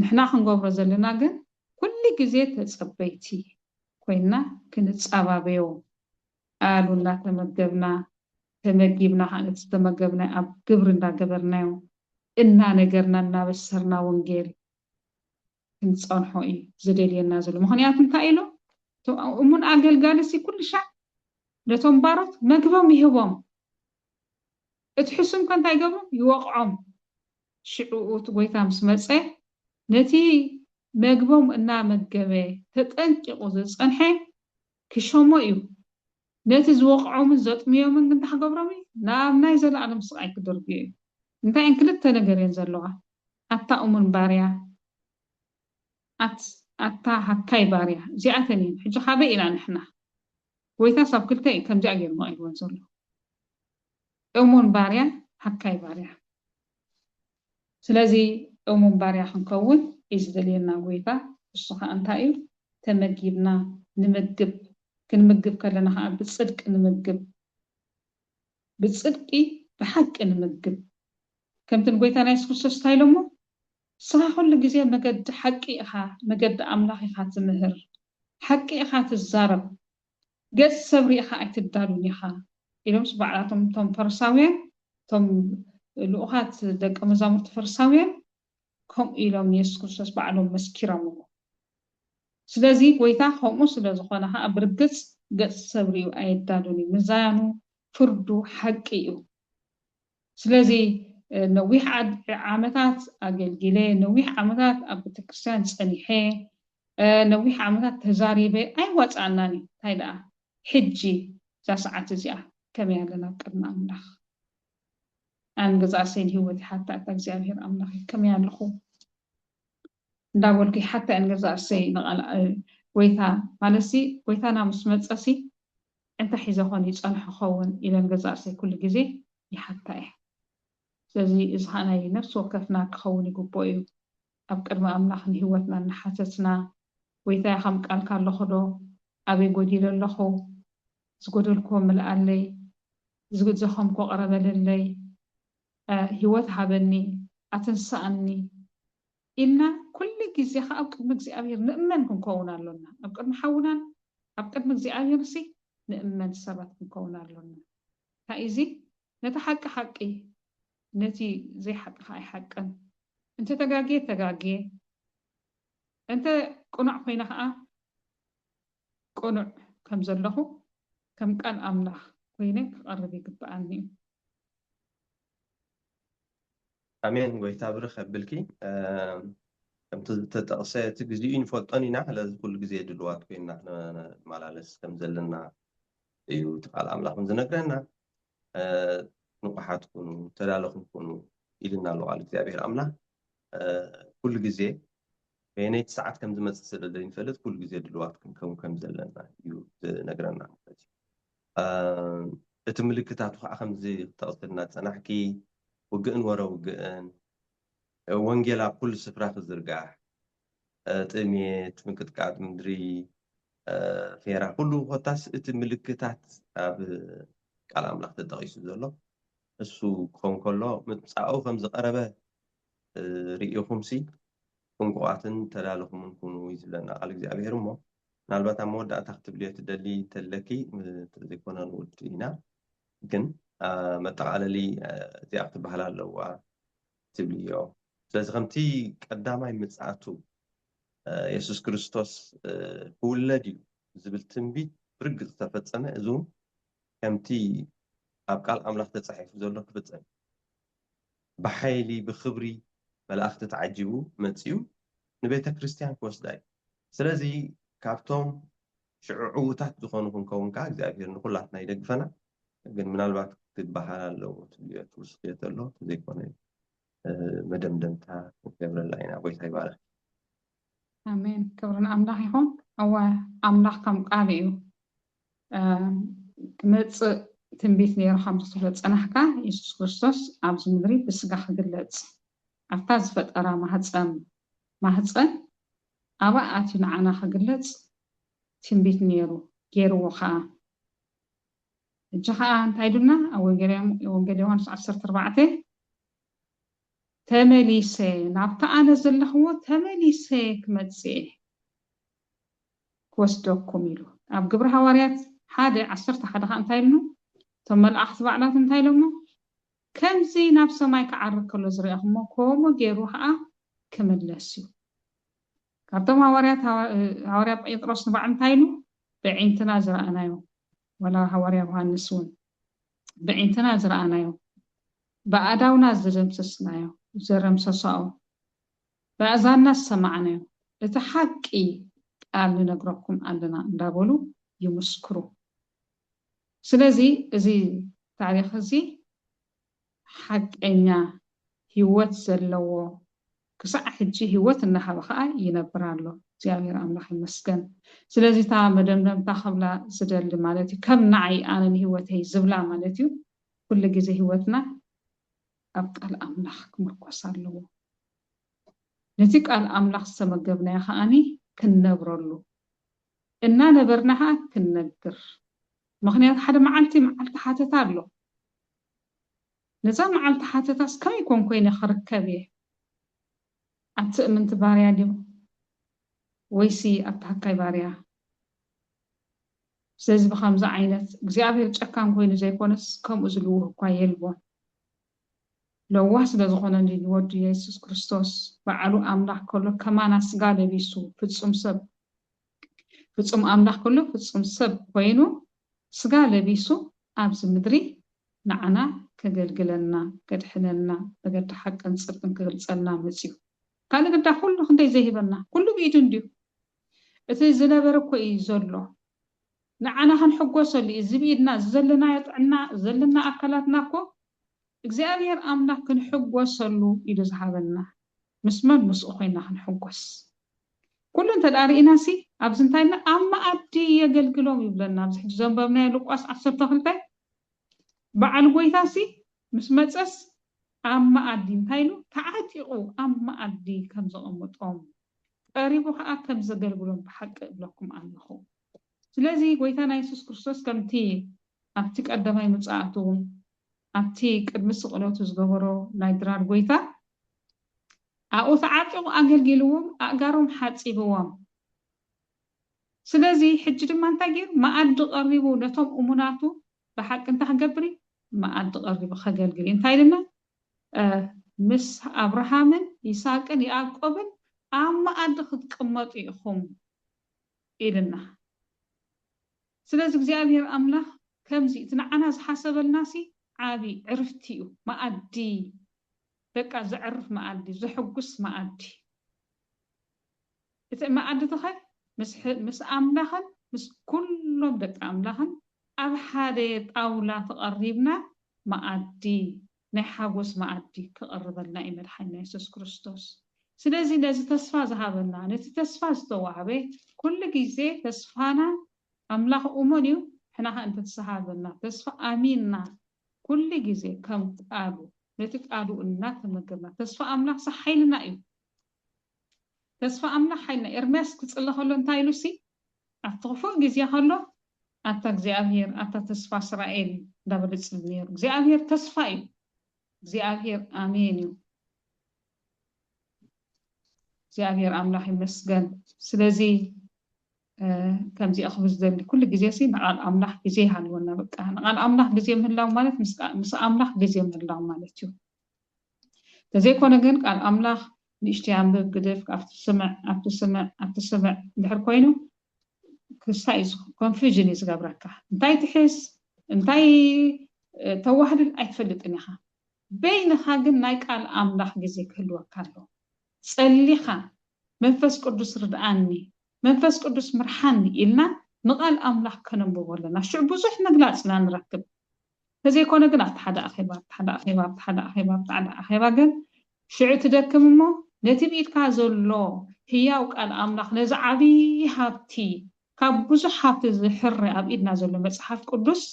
ንሕና ክንገብሮ ዘለና ግን ኩሉ ግዜ ተፀበይቲ ኮይና ክንፃባበዮ ኣሉ እናተመገብና ተመጊብና ካልኦት ዝተመገብና ኣብ ግብሪ እንዳገበርናዮ እናነገርና እናበሰርና ወንጌል ክንፀንሖ እዩ ዝደልየና ዘሎ ምክንያቱ እንታይ ኢሉ እሙን ኣገልጋሊሲ ኩሉ ሻዕ ነቶም ባሮት መግቦም ይህቦም እቲ ሕሱም ከንታይ ገብሩ ይወቕዖም ሽዑኡ እቲ ጎይታ ምስ መፀ ነቲ መግቦም እናመገበ ተጠንቂቑ ዝፀንሐ ክሾሞ እዩ ነቲ ዝወቕዖምን ዘጥምዮምን ግን ታክገብሮም እዩ ናብ ናይ ዘለኣለም ስቃይ ክደርግዩ እዩ እንታይ ክልተ ነገር እየን ዘለዋ ኣታ እሙን ባርያ ኣታ ሃካይ ባርያ እዚኣተን እየን ሕጂ ካበይ ኢና ንሕና ጎይታ ሳብ ክልተ እዩ ከምዚኣ ገይሩ መቒልዎን ዘሎ እሙን ባርያ ሃካይ ባርያ ስለዚ እሙን ባርያ ክንከውን እዩ ዝደልየና ጎይታ እሱ ከዓ እንታይ እዩ ተመጊብና ንምግብ ክንምግብ ከለና ከዓ ብፅድቂ ንምግብ ብፅድቂ ብሓቂ ንምግብ ከምትን ጎይታ ናይ ኢየሱስ ክርስቶስ እንታይ ኢሎሞ ስኻ ኩሉ ግዜ መገዲ ሓቂ ኢኻ መገዲ ኣምላኽ ኢኻ ትምህር ሓቂ ኢኻ ትዛረብ ገፅ ሰብሪ ኢኻ ኣይትዳሉን ኢኻ ኢሎም ባዕላቶም እቶም ፈሪሳውያን እቶም ልኡኻት ደቀ መዛሙርቲ ፈሪሳውያን ከምኡ ኢሎም ኢየሱስ ክርስቶስ ባዕሎም መስኪሮምዎ ስለዚ ጎይታ ከምኡ ስለዝኾነ ከዓ ብርግፅ ገፅ ሰብሪ እዩ ኣየዳሉን እዩ ምዛኑ ፍርዱ ሓቂ እዩ ስለዚ ነዊሕ ዓመታት ኣገልጊለ ነዊሕ ዓመታት ኣብ ቤተክርስትያን ፀኒሐ ነዊሕ ዓመታት ተዛሪበ ኣይወፃእናን እዩ እንታይ ደኣ ሕጂ እዛ ሰዓት እዚኣ ከመይ ኣለና ቅድሚ ኣምላኽ ኣነ ገዛእሰይን ሂወት ሓታ እታ እግዚኣብሔር ኣምላኽ ከመይ ኣለኹ እንዳበልኩ ሓታ ኣነ ገዛእሰይ ጎይታ ማለሲ ጎይታና ምስ መፀሲ እንታይ ሒዘ ኾን ይፀንሖ ኸውን ኢለን ገዛእሰይ ኩሉ ግዜ ይሓታ እየ ስለዚ እዚ ከዓ ናይ ነፍሲ ወከፍና ክኸውን ይግባእ እዩ ኣብ ቅድሚ ኣምላኽ ንሂወትና እናሓተትና ጎይታ ከም ቃልካ ኣለኹ ዶ ኣበይ ጎዲለ ኣለኹ ዝጎደልክዎ ምልኣለይ ዝገዘኸምኮ ቀረበለለይ ሂወት ሃበኒ ኣትንሳኣኒ ኢልና ኩሉ ግዜ ከዓ ኣብ ቅድሚ እግዚኣብሔር ንእመን ክንከውን ኣለና ኣብ ቅድሚ ሓውናን ኣብ ቅድሚ እግዚኣብሔር ሲ ንእመን ሰባት ክንከውን ኣለና እንታይ እዚ ነቲ ሓቂ ሓቂ ነቲ ዘይሓቂ ከዓ ኣይሓቅን እንተ ተጋግየ ተጋግየ እንተ ቁኑዕ ኮይነ ከዓ ቁኑዕ ከም ዘለኹ ከም ቃል ኣምላኽ ኮይነ ክቐርብ ይግባኣኒ እዩ ኣሜን ጎይታ ብርኽ ኣቢልኪ ከምቲ ዝተጠቕሰ እቲ ግዚኡ ንፈልጦን ኢና ስለዚ ኩሉ ግዜ ድልዋት ኮይና ክንመላለስ ከም ዘለና እዩ እቲ ቃል ኣምላኽ ዝነግረና ንቑሓት ኩኑ ተዳለኹም ኩኑ ኢልና ኣሎ ቃል እግዚኣብሔር ኣምላኽ ኩሉ ግዜ በየነይቲ ሰዓት ከም ዝመፅእ ስለ ዘይንፈልጥ ኩሉ ግዜ ድልዋት ክንከውን ከም ዘለና እዩ ዝነግረና ማለት እዩ እቲ ምልክታቱ ከዓ ከምዚ ክተቕስልና ፀናሕኪ ውግእን ወረ ውግእን ወንጌላ ኩሉ ስፍራ ክዝርጋሕ ጥሜት ምንቅጥቃጥ ምድሪ ፌራ ኩሉ ኮታስ እቲ ምልክታት ኣብ ቃል ኣምላኽ ተጠቒሱ ዘሎ እሱ ክኸውን ከሎ ምምፃኡ ከም ዝቐረበ ርኢኹምሲ ጥንቁቓትን ተዳለኹምን ኩኑ እዩ ዝብለና ቃል እግዚኣብሔር እሞ ምናልባት ኣብ መወዳእታ ክትብልዮ ትደሊ ተለኪ ዘይኮነ ንውድ ኢና ግን መጠቓለሊ እዚኣ ክትበሃል ኣለዋ ትብልዮ ስለዚ ከምቲ ቀዳማይ ምጽኣቱ ኢየሱስ ክርስቶስ ክውለድ እዩ ዝብል ትንቢት ብርግፅ ዝተፈፀመ እዚ እውን ከምቲ ኣብ ቃል ኣምላኽ ተጻሒፉ ዘሎ ክፍፀም ብሓይሊ ብክብሪ መላእኽቲ ተዓጂቡ መፂኡ ንቤተ ክርስቲያን ክወስዳ እዩ ስለዚ ካብቶም ሽዑዕውታት ዝኾኑ ክንከውን ከዓ እግዚኣብሔር ንኩላትና ይደግፈና ግን ምናልባት ክትበሃል ኣለዎ ትብልዮ ትውስኽዮ ተሎ ዘይኮነ መደምደምታ ክገብረላ ኢና ጎይታ ይባረክ ኣሜን ክብርን ኣምላኽ ይኹን እወ ኣምላኽ ከም ቃል እዩ ክመፅእ ትንቢት ነይሩ ከም ዝፀናሕካ ኢየሱስ ክርስቶስ ኣብዚ ምድሪ ብስጋ ክግለፅ ኣብታ ዝፈጠራ ማህፀን ኣብኣ ኣትዩ ንዓና ክግለፅ ትንቢት ነይሩ ገይርዎ ከዓ እጂ ከዓ እንታይ ኢሉና ኣብ ወንጌል ዮሃንስ 14 ተመሊሰ ናብታ ኣነ ዘለኽዎ ተመሊሰ ክመፅእ ክወስደኩም ኢሉ ኣብ ግብሪ ሃዋርያት 1:11 ከዓ እንታይ ኢሉኑ እቶም መላእኽቲ ባዕላት እንታይ ኢሎሞ ከምዚ ናብ ሰማይ ክዓርግ ከሎ ዝሪአኹሞ ከምኡ ገይሩ ከዓ ክምለስ እዩ ካብቶም ሃዋርያ ጴጥሮስ ንባዕሉ እንታይ ኢሉ ብዒንትና ዝረኣናዮ ወላ ሃዋርያ ዮሃንስ እውን ብዒንትና ዝረኣናዮ ብኣእዳውና ዝደምሰስናዮ ዘረምሰሶኦ ብኣእዛንና ዝሰማዕናዮ እቲ ሓቂ ቃል ንነግረኩም ኣለና እንዳበሉ ይምስክሩ ስለዚ እዚ ታሪክ እዚ ሓቀኛ ህይወት ዘለዎ ክሳዕ ሕጂ ህይወት እናሃበ ከዓ ይነብር ኣሎ እግዚኣብሔር ኣምላኽ ይመስገን ስለዚ እታ መደምደምታ ክብላ ዝደሊ ማለት እዩ ከም ንዓይ ኣነ ንሂወተይ ዝብላ ማለት እዩ ኩሉ ግዜ ህይወትና ኣብ ቃል ኣምላኽ ክምርኮስ ኣለዎ ነቲ ቃል ኣምላኽ ዝተመገብናዮ ከዓኒ ክንነብረሉ እናነበርና ከዓ ክንነግር ምክንያቱ ሓደ መዓልቲ ሓተታ ኣሎ ነዛ መዓልቲ ሓተታስ ከመይ ኮን ኮይነ ክርከብ እየ ኣብቲ እምንቲ ባርያ ድዩ ወይሲ ኣብቲ ሃካይ ባርያ ስለዚ ብከምዚ ዓይነት እግዚኣብሔር ጨካን ኮይኑ ዘይኮነስ ከምኡ ዝልውህ እኳ የልቦን ለዋህ ስለ ዝኾነ ንወዱ ኢየሱስ ክርስቶስ በዓሉ ኣምላኽ ከሎ ከማና ስጋ ለቢሱ ፍጹም ኣምላኽ ከሎ ፍጹም ሰብ ኮይኑ ስጋ ለቢሱ ኣብዚ ምድሪ ንዓና ከገልግለና ከድሕነና መገዲ ሓቅን ፅድቅን ክገልፀልና መፅዩ ካልእ ግዳ ኩሉ ክንደይ ዘይሂበና ኩሉ ብኢዱ እንድዩ እቲ ዝነበረ እኮ እዩ ዘሎ ንዓና ክንሕጎሰሉ እዩ እዚ ብኢድና ዘለናዮ ጥዕና ዘለና ኣካላትና እኮ እግዚኣብሔር ኣምላኽ ክንሕጎሰሉ ኢሉ ዝሃበና ምስ መን ምስኡ ኮይና ክንሕጎስ ኩሉ እንተዳሪእናሲ ኣብዚ እንታይ ኢልና ኣብ መኣዲ የገልግሎም ይብለና ኣብዚ ሕጂ ዘንበብናዮ ሉቃስ 12 በዓል ጎይታሲ ምስ መፀስ ኣብ መኣዲ እንታይ ኢሉ ተዓጢቑ ኣብ መኣዲ ከም ዘቐምጦም ቀሪቡ ከዓ ከም ዘገልግሎም ብሓቂ እብለኩም ኣለኹ ስለዚ ጎይታና ኢየሱስ ክርስቶስ ከምቲ ኣብቲ ቀዳማይ ምጽኣቱ ኣብቲ ቅድሚ ስቕለቱ ዝገበሮ ናይ ድራር ጎይታ ኣብኡ ተዓጢቑ ኣገልጊልዎም ኣእጋሮም ሓፂብዎም ስለዚ ሕጂ ድማ እንታይ ገይሩ መኣዲ ቀሪቡ ነቶም እሙናቱ ብሓቂ እንታይ ክገብር እዩ መኣዲ ቀሪቡ ከገልግል እንታይ ኢልና ምስ ኣብርሃምን ይስሐቅን ያዕቆብን ኣብ መኣዲ ክትቅመጡ ኢኹም ኢልና ስለዚ እግዚኣብሔር ኣምላኽ ከምዚ እቲ ንዓና ዝሓሰበልናሲ ዓቢ ዕርፍቲ እዩ መኣዲ በቃ ዘዕርፍ መኣዲ ዘሕጉስ መኣዲ እቲ መኣዲ ተኸ ምስ ኣምላኽን ምስ ኩሎም ደቂ ኣምላኽን ኣብ ሓደ ጣውላ ተቐሪብና መኣዲ ናይ ሓጎስ መኣዲ ክቐርበልና እዩ መድሓኒና ኢየሱስ ክርስቶስ ስለዚ ነዚ ተስፋ ዝሃበና ነቲ ተስፋ ዝተዋህበ ኩሉ ግዜ ተስፋና ኣምላኽ እሙን እዩ ሕና እንተተሰሃበና ተስፋ ኣሚንና ኩሉ ግዜ ከም ቃሉ ነቲ ቃሉ እናተመገብና ተስፋ ኣምላኽ ሓይልና እዩ ተስፋ ኣምላኽ ሓይልና ኤርምያስ ክጽሊ ከሎ እንታይ ኢሉ ሲ ኣብቲ ክፉእ ግዜ ከሎ ኣታ እግዚኣብሔር ኣታ ተስፋ እስራኤል እንዳበለ ይጽሊ ነይሩ እግዚኣብሔር ተስፋ እዩ እግዚኣብሔር ኣሜን እዩ እግዚአብሔር አምላክ ይመስገን ስለዚ ከምዚ አخذ ዘል ኩሉ ግዜ ሲ ንቃል አምላክ ግዜ ሃልወና በቃ ንቃል አምላክ ግዜ ምህላው ማለት ምስ አምላክ ግዜ ምህላው ማለት እዩ ተዘይኮነ ግን ቃል አምላክ ንእሽተይ አንብብ ግደፍ ኣብቲ ስምዕ ድሕር ኮይኑ ክሳይ ኮንፊውዥን ይዝገብረካ እንታይ ትሕስ እንታይ ተዋህድል ኣይትፈልጥን ኢኻ በይንኻ ግን ናይ ቃል አምላክ ግዜ ክህልወካ ኣሎ ጸሊኻ መንፈስ ቅዱስ ርድኣኒ መንፈስ ቅዱስ ምርሓኒ ኢልና ንቃል አምላክ ከነንብቦ ኣለና ሽዑ ብዙሕ መግላፅና ንረክብ ተዘይኮነ ግን ኣብቲ ሓደ ኣኼባ ግን ሽዑ ትደክም እሞ ነቲ ብኢድካ ዘሎ ህያው ቃል አምላክ ነዚ ዓብይ ሃብቲ ካብ ብዙሕ ሃብቲ ዝሕሪ ኣብ ኢድና ዘሎ መፅሓፍ ቅዱስ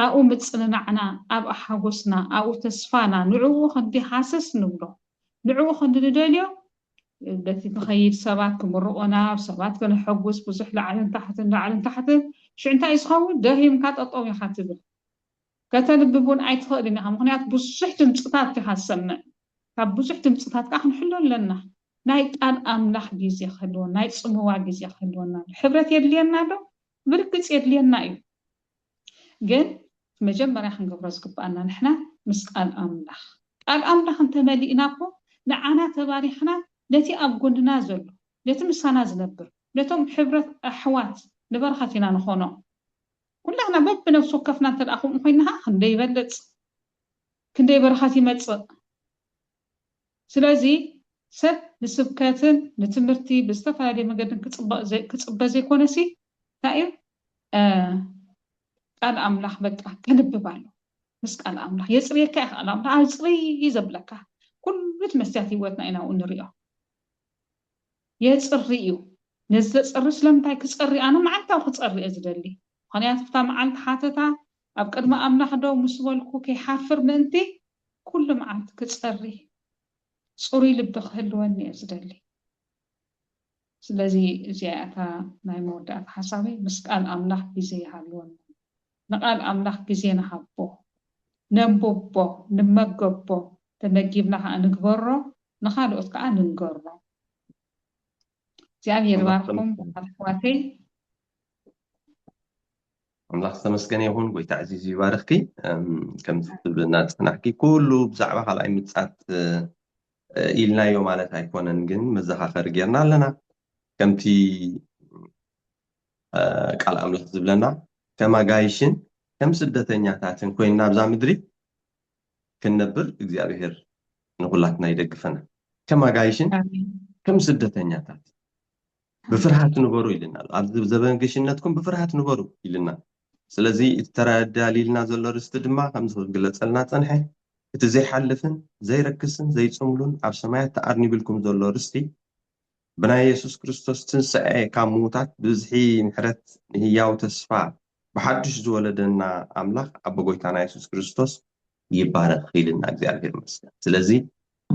ኣብኡ ምፅንናዕና ኣብ ሓጎስና ኣብኡ ተስፋና ንዕኡ ክንዲ ሃሰስ ንብሎ ንዕኡ ክንዲ ንደልዮ በቲ ንኸይድ ሰባት ክምርቆና ሰባት ክንሕጉስ ብዙሕ ላዕልን ታሕትን ሽዑ እንታይ ዝኸውን ደሂምካ ጠጠው ኢኻ ትብል ከተንብብ እውን ኣይትኽእልን ኢኻ ምክንያቱ ብዙሕ ድምፅታት ኢኻ ትሰምዕ ካብ ብዙሕ ድምፅታት ከዓ ክንሕሎ ኣለና ናይ ቃል አምላክ ግዜ ክህልወና ናይ ፅምዋ ግዜ ክህልወና ሕብረት የድልየና ዶ ብርግፅ የድልየና እዩ ግን መጀመርያ ክንገብሮ ዝግባአና ንሕና ምስ ቃል አምላክ እንተመሊእና እኮ ንዓና ተባሪኽና ነቲ ኣብ ጎንና ዘሎ ነቲ ምሳና ዝነብር ነቶም ሕብረት ኣሕዋት ንበረኸት ኢና ንኾኖ ኩላትና በብነፍሱ ወከፍና እንተደኣ ከምኡ ኮይንና ክንደይ ይበልፅ ክንደይ በረኸት ይመፅእ ስለዚ ሰብ ንስብከትን ንትምህርቲ ብዝተፈላለየ መገድን ክፅበ ዘይኮነሲ እንታይ እዩ ቃል አምላክ በቃ ከንብብ ኣሎ ምስ ቃል አምላክ የፅርየካ ይኽእል ኣምላክ ኣፅርይ ዘብለካ ኩሉ መስትያት ሂወትና ኢና ኣብኡ ንሪኦ የፅሪ እዩ ነዚ ዘፅሪ ስለምንታይ ክፀሪ ኣነ መዓልታዊ ክፀሪ እየ ዝደሊ ምክንያቱ ብታ መዓልቲ ሓተታ ኣብ ቅድሚ ኣምላክ ዶ ምስ በልኩ ከይሓፍር ምእንቲ ኩሉ መዓልቲ ክፀሪ ፅሩይ ልቢ ክህልወኒ እየ ዝደሊ ስለዚ እዚኣ እታ ናይ መወዳእታ ሓሳበይ ምስ ቃል አምላክ ግዜ ይሃልወና ንቃል አምላክ ግዜ ንሃቦ ነንብቦ ንመገቦ ተመጊብና ከዓ ንግበሮ ንካልኦት ከዓ ንንገሮ እግዚአብሔር ይባርኩም ኣሕዋተይ አምላክ ተመስገነ ይሁን ጎይታ ዕዚዝ ይባርኽኪ ከም ትብልና ፅናሕኪ ኩሉ ብዛዕባ ካልኣይ ምፅኣት ኢልናዮ ማለት ኣይኮነን ግን መዘኻኸሪ ጌርና ኣለና ከምቲ ቃል አምላክ ዝብለና ከም ኣጋይሽን ከም ስደተኛታትን ኮይንና ኣብዛ ምድሪ ክንነብር እግዚአብሔር ንኩላትና ይደግፈና ከም ኣጋይሽን ከም ስደተኛታት بفرحات نبرو إلنا عبد زبان كشنتكم بفرحات نبرو إلنا سلزي التردى لنا زل رستدما خمس قلت سلنا تنحي تزي حلفن زي ركسن زي تصملون عب سماية تقرني بالكم زل رستي بنا يسوس كريستوس تنسعي كاموتات بزحي محرت هي وتسفع بحدش زولدنا أملاك أبو قويتانا يسوس كريستوس يبارك خيلنا أجزاء المسكن سلزي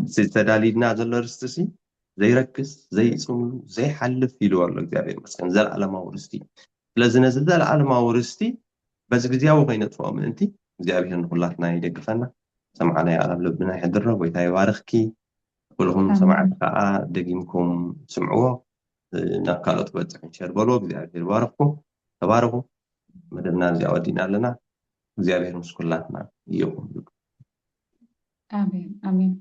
ستدالينا زل رستسي زي ركز زي صملو زي حلف يلو الله እግዚአብሔር ይመስገን ዘላለም አውርስቲ ስለዚህ ነዚ ዘላለም አውርስቲ በዚ ግዚያው ኮይነጥፎ ምንቲ እግዚአብሔር ሁላትና ይደግፈና ሰማዓና ያላም ልብና ይሕድረ ወይታ ይባርኽኪ ኩልኩም ሰማዓት ከዓ ደጊምኩም ስምዕዎ ናካሎት በፅሕን ሸር በሎ እግዚአብሔር ይባርኽኩም ተባረኹ መደብና እዚኣ ወዲና ኣለና እግዚአብሔር ምስ ኩላትና ይኹን አሜን አሜን